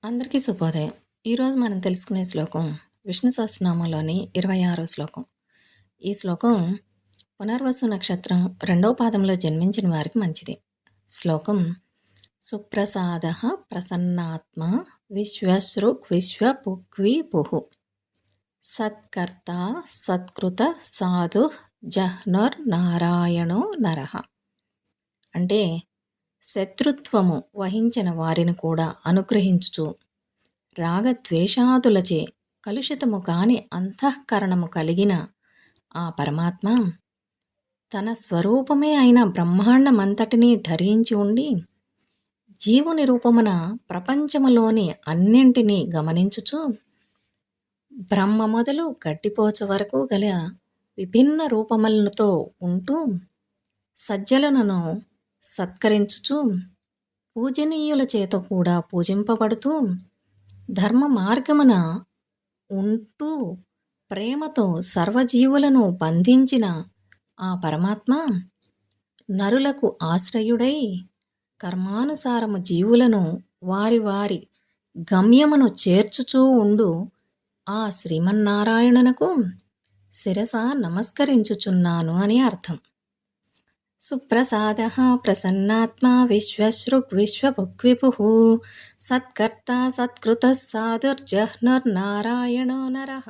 అందరికీ శుభోదయం. ఈరోజు మనం తెలుసుకునే శ్లోకం విష్ణు సహస్రనామంలోని 26వ శ్లోకం. ఈ శ్లోకం పునర్వసు నక్షత్రం 2వ పాదంలో జన్మించిన వారికి మంచిది. శ్లోకం సుప్రసాద ప్రసన్నాత్మ విశ్వశ్రుక్ విశ్వపుగ్విపుః సత్కర్త సత్కృత సాధు జహ్నుర్నారాయణో నరః. అంటే శత్రుత్వము వహించిన వారిని కూడా అనుగ్రహించుచు రాగద్వేషాదులచే కలుషితము కాని అంతఃకరణము కలిగిన ఆ పరమాత్మ తన స్వరూపమే అయిన బ్రహ్మాండమంతటినీ ధరించి ఉండి జీవుని రూపమున ప్రపంచములోని అన్నింటినీ గమనించుచు బ్రహ్మ మొదలు గడ్డిపోచ వరకు గల విభిన్న రూపములతో ఉంటూ సజ్జలను సత్కరించుచు పూజనీయుల చేత కూడా పూజింపబడుతూ ధర్మ మార్గమున ఉంటూ ప్రేమతో సర్వజీవులను బంధించిన ఆ పరమాత్మ నరులకు ఆశ్రయుడై కర్మానుసారము జీవులను వారి వారి గమ్యమును చేర్చుచూ ఉండు ఆ శ్రీమన్నారాయణునకు శిరస నమస్కరించుచున్నాను అని అర్థం. సుప్రసాద ప్రసన్నాత్మా విశ్వశ్రుక్ విశ్వపుగ్విపుః సత్కర్త సత్కృత సాధుర్జహ్నుర్నారాయణో నరః.